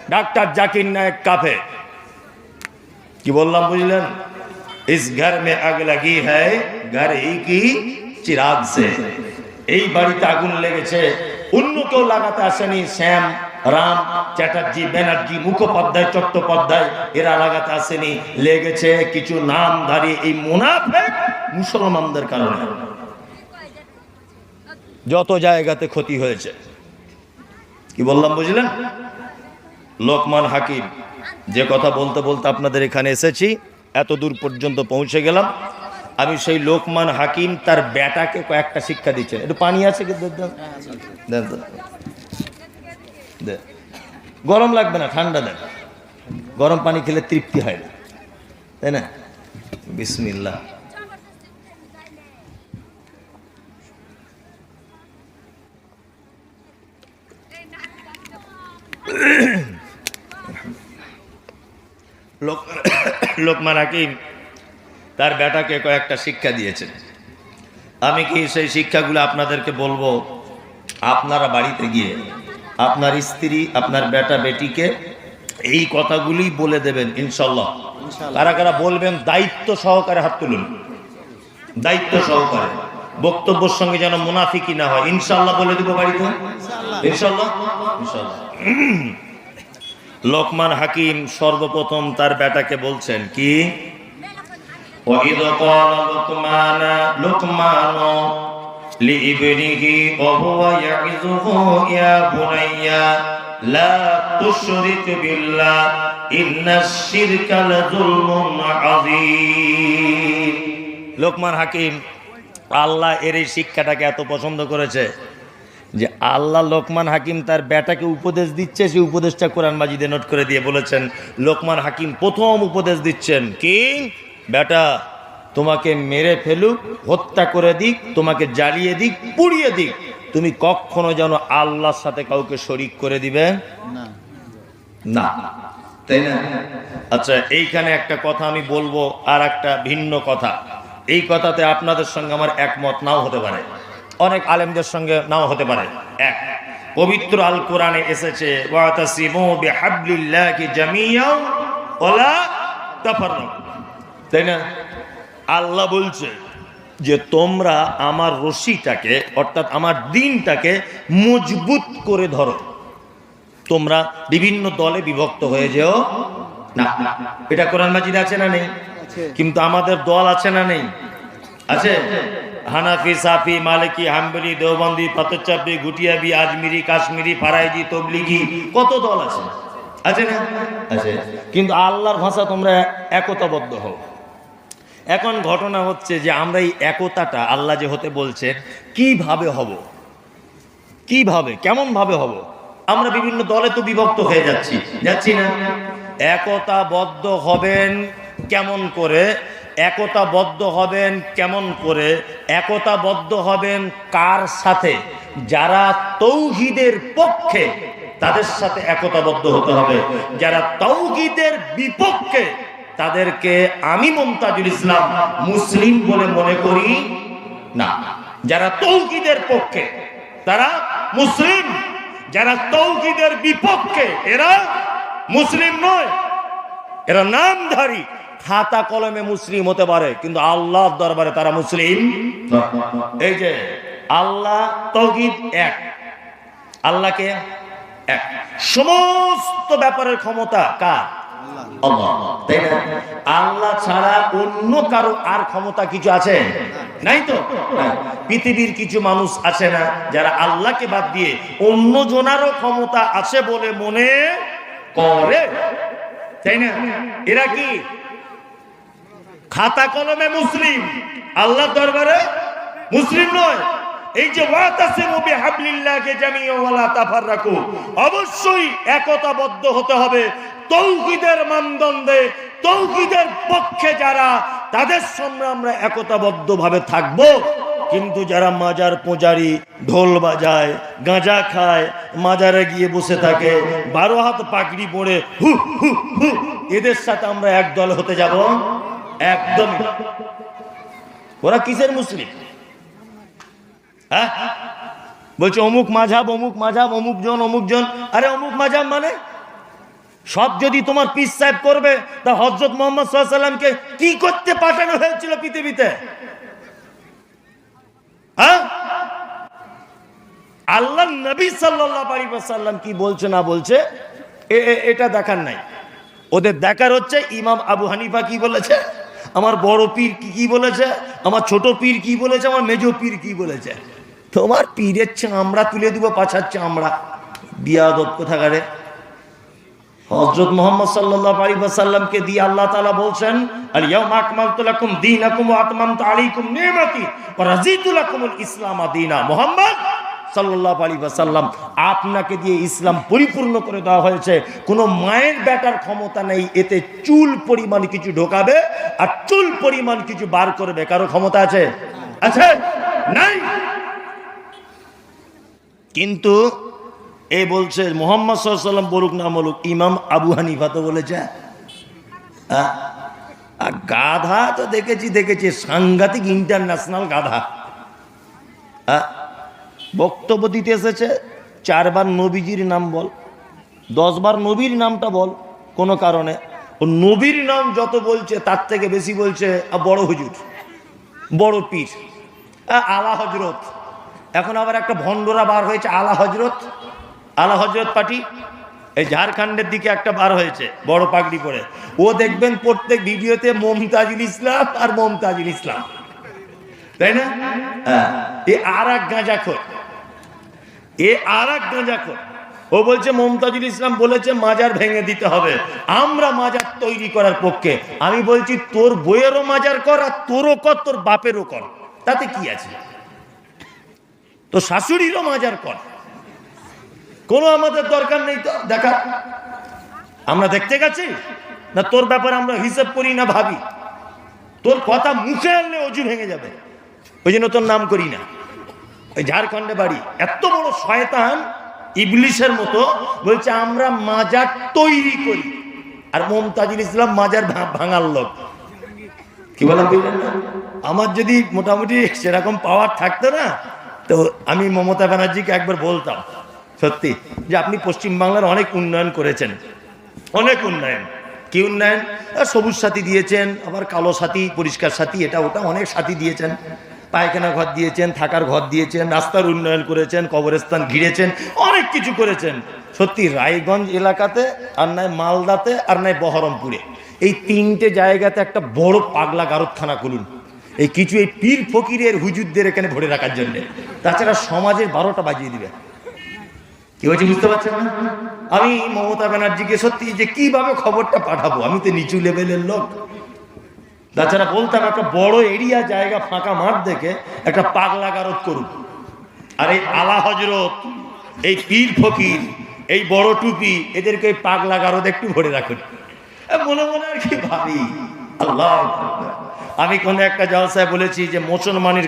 Doctor Zakir नायक cafe কি বললাম বুঝলেন इस घर में आग लगी है घर ही की चिराग से এই বাড়িতে আগুন লেগেছে অন্য কেউ লাগাতে আসেনি শ্যাম রাম চ্যাটার্জি ব্যানার্জি মুখোপাধ্যায় চট্টোপাধ্যায় এরা লাগাতে আসেনি লেগেছে কিছু নামধারী এই মুনাফিক মুসলমানদের কারণে যত জায়গাতে ক্ষতি হয়েছে কি বললাম বুঝলেন লোকমান হাকিম যে কথা বলতে বলতে আপনাদের এখানে এসেছি এত দূর পর্যন্ত পৌঁছে গেলাম আমি সেই লোকমান হাকিম তার বেটাকে কয়েকটা শিক্ষা দিচ্ছেন একটু পানি আছে কি গরম লাগবে না ঠান্ডা দেন গরম পানি খেলে তৃপ্তি হয় না তাই না বিসমিল্লাহ লোকমান হাকিম তার বেটাকে কয়েকটা শিক্ষা দিয়েছেন আমি কি সেই শিক্ষাগুলো আপনাদেরকে বলবো আপনারা বাড়িতে গিয়ে আপনার স্ত্রী আপনার বেটা বেটিকে এই কথাগুলি বলে দেবেন ইনশাআল্লাহ কারা কারা বলবেন দায়িত্ব সহকারে হাত তুলুন দায়িত্ব সহকারে বক্তব্যের সঙ্গে যেন মুনাফিকি না হয় ইনশাআল্লাহ বলে দেব বাড়িতে ইনশাআল্লাহ ইনশাআল্লাহ লোকমান হাকিম সর্বপ্রথম তার বেটাকে বলছেন কি وَإِذْ قَالَ لُقْمَانُ لِابْنِهِ وَهُوَ يَعِظُهُ يَا بُنَيَّ لَا تُشْرِكْ بِاللَّهِ إِنَّ الشِّرْكَ لَظُلْمٌ عَظِيمٌ লোকমান হাকিম আল্লাহ এর এই শিক্ষাটাকে এত পছন্দ করেছে যে আল্লাহ লোকমান হাকিম তার বেটাকে উপদেশ দিচ্ছে সেই উপদেশটা কোরআন মাজিদে নোট করে দিয়ে বলেছেন লোকমান হাকিম প্রথম উপদেশ দিচ্ছেন কি বেটা তোমাকে মেরে ফেলুক হত্যা করে দিক তোমাকে জ্বালিয়ে দিক পুড়িয়ে দিক তুমি কখনো যেন আল্লাহর সাথে কাউকে শরীক করে দিবে না তাই না আচ্ছা এইখানে একটা কথা আমি বলবো আর একটা ভিন্ন কথা এই কথাতে আপনাদের সঙ্গে আমার একমত নাও হতে পারে অনেক আলেমদের সঙ্গে নাও হতে পারে এক পবিত্র আল কোরআনে এসেছে ওয়াতাসিমু বিহাবলিল্লাহি জামিআন ওয়ালা তাফাররাকু তাই না আল্লাহ বলছে যে তোমরা আমার রশিটাকে অর্থাৎ আমার দ্বীনটাকে মজবুত করে ধরো তোমরা বিভিন্ন দলে বিভক্ত হয়ে যেও না এটা কোরআন মাজিদে আছে না নেই কিন্তু আমাদের দল আছে না নেই আছে হানাফি সাফি মালিকি হাম্বলি দেওবন্দি পাতচাপি গুটিয়াবি আজমিরি কাশ্মীরি ফারাইজি তবলিগি কত দল আছে আছে না আছে কিন্তু আল্লাহর ভাষা তোমরা একতাবদ্ধ হও এখন ঘটনা হচ্ছে যে আমরা এই একতাটা আল্লাহ যে হতে বলছেন কিভাবে হব কিভাবে কেমন ভাবে হব আমরা বিভিন্ন দলে তো বিভক্ত হয়ে যাচ্ছি না একতাবদ্ধ হবেন কেমন করে একতাবদ্ধ হবেন কেমন করে একতাবদ্ধ হবেন কার সাথে যারা তৌহিদের পক্ষে তাদের সাথে একতাবদ্ধ হতে হবে যারা তৌহিদের বিপক্ষে তাদেরকে আমি মুমতাজুল ইসলাম মুসলিম বলে মনে করি না যারা তৌহিদের পক্ষে তারা মুসলিম যারা তৌহিদের বিপক্ষে এরা মুসলিম নয় এরা নামধারী খাতা কলমে মুসলিম হতে পারে কিন্তু আল্লাহর দরবারে তারা মুসলিম এই যে আল্লাহ তাওহীদ এক আল্লাহকে এক সমস্ত ব্যাপারের ক্ষমতা কার আল্লাহ তাই না আল্লাহ ছাড়া অন্য কারো আর ক্ষমতা কিছু আছে নাই তো পৃথিবীর কিছু মানুষ আছে না যারা আল্লাহকে বাদ দিয়ে অন্য জনারও ক্ষমতা আছে বলে মনে করে তাই না এরা কি খাতা কলমে মুসলিম আল্লাহর দরবারে মুসলিম নয় এই যে ওয়াতাসিমু বিহাবলিল্লাহি জামিআন ওয়া লা তাফাররাকু অবশ্যই একতাবদ্ধ হতে হবে তৌহিদের মানদণ্ডে তৌহিদের পক্ষে যারা তাদের সঙ্গে আমরা একতাবদ্ধভাবে থাকব কিন্তু যারা মাজার পূজারি ঢোল বাজায় গাঁজা খায় মাজারে গিয়ে বসে থাকে 12 হাত পাগড়ি পরে হু হু হু এদের সাথে আমরা এক দল হতে যাব একদম ওরা কিসের মুসলিম হ্যাঁ বলছে অমুক মাযহাব অমুক জন আরে অমুক মাযহাব মানে সব যদি তোমার পীর সাহেব করবে, তা হযরত মুহাম্মদ সাল্লাল্লাহু আলাইহি সাল্লামকে কি করতে পাঠানো হয়েছিল পৃথিবীতে? হ্যাঁ, আল্লাহর নবী সাল্লাল্লাহু আলাইহি ওয়াসাল্লাম কি বলছে না বলছে এটা দেখার নাই। ওদের দেখার হচ্ছে ইমাম আবু হানিফা কি বলেছে, আমার বড় পীর কি বলেছে, আমার ছোট পীর কি বলেছে, আমার মেজো পীর কি বলেছে। তোমার পীরের চামড়া তুলে দিব, পাছার চামড়া, বিয়াদব কোথাকারে। হযরত মুহাম্মদ সাল্লাল্লাহু আলাইহি ওয়াসাল্লামকে দিয়ে আল্লাহ তাআলা বলছেন, আল ইয়াউমা আকমালতু লাকুম দীনাকুম ওয়া আতমামতু আলাইকুম নি'মাতি ওয়া রাযীতু লাকুমুল ইসলাম দীনা। মুহাম্মদ সাল্লাল্লাহু আলাইহি ওয়াসাল্লাম, আপনাকে দিয়ে ইসলাম পরিপূর্ণ করে দেওয়া হয়েছে। কোনো মায়ের বেটার ক্ষমতা নেই এতে চুল পরিমাণ কিছু ঢোকাবে আর চুল পরিমাণ কিছু বার করবে। কারো ক্ষমতা আছে? আছে? নাই। কিন্তু এ বলছে মুহাম্মদ সাল্লাল্লাহু আলাইহি ওয়াসাল্লাম বলুক না বলুক, ইমাম আবু হানিফা তো বলেছে। আর গাধা তো দেখেছি সাংঘাতিক ইন্টারন্যাশনাল গাধা। বক্তব্য দিতে এসেছে, 4 বার নবীজির নাম বল, 10 বার নবীর নামটা বল। কোনো কারণে ও নবীর নাম যত বলছে তার থেকে বেশি বলছে বড় হুজুর, বড় পীর, আলা হজরত। এখন আবার একটা ভণ্ডরা বার হয়েছে আলা হজরত, আলা হজরত পার্টি। এই ঝাড়খণ্ডের দিকে একটা বার হয়েছে বড় পাগড়ি পরে, ও দেখবেন প্রত্যেক ভিডিওতে মমতাজুল ইসলাম আর মমতাজুল ইসলাম, তাই না? এ আর এক গাঁজাখোর, ও বলছে মমতাজুল ইসলাম বলেছে মাজার ভেঙে দিতে হবে, আমরা মাজার তৈরি করার পক্ষে। আমি বলছি তোর বইয়েরও মাজার কর আর তোরও কর, তোর বাপেরও কর, তাতে কি আছে? তো শাশুড়িরও মাজার কর, কোনো আমাদের দরকার নেই। তো দেখা আমরা দেখতে গেছি না, তোর ব্যাপারে আমরা হিসাব করি না, ভাবি। তোর কথা মুখে আনলে অজু ভেঙে যাবে, ওই জন্য তোর নাম করি না। ওই ঝাড়খণ্ডে বাড়ি, এত বড় শয়তান ইবলিশের মতো, বলছে আমরা মাজার তৈরি করি, আর মমতাজুল ইসলাম মাজার ভাঙার লোক। কি বললাম? আমার যদি মোটামুটি সেরকম পাওয়ার থাকতো না, তো আমি মমতা ব্যানার্জিকে একবার বলতাম সত্যি যে আপনি পশ্চিমবাংলার অনেক উন্নয়ন করেছেন, অনেক উন্নয়ন। কি উন্নয়ন? সবুজ সাথী দিয়েছেন, আবার কালো সাথী, পরিষ্কার সাথী, এটা ওটা অনেক সাথী দিয়েছেন, পায়খানা ঘর দিয়েছেন, থাকার ঘর দিয়েছেন, রাস্তার উন্নয়ন করেছেন, কবরস্থান ঘিরেছেন, অনেক কিছু করেছেন। সত্যি রায়গঞ্জ এলাকাতে, আর নয় মালদাতে, আর নয় বহরমপুরে, এই 3টে জায়গাতে একটা বড় পাগলা গারদখানা খুলুন, এই কিছু এই পীর ফকিরের হুজুরদের এখানে ভরে রাখার জন্য। তাছাড়া সমাজের 12টা বাজিয়ে দিবে। কি হয়েছে বুঝতে পারছেন না? আমি মমতা ব্যানার্জিকে সত্যি যে কিভাবে খবরটা পাঠাবো, আমি তো নিচু লেভেলের লোক। তাছাড়া বলতাম একটা বড় এরিয়া জায়গা, ফাঁকা মাঠ দেখে একটা পাগলা গারদ করুন, আর এই আলা হজরত, এই পীর ফকির, এই বড় টুপি, এদেরকে এই পাগলা গারদ একটু ভরে রাখুন। মনে মনে আর কি ভাবি, আল্লাহ। আমি কোনো একটা জলসায় বলেছি যে মুসলমানের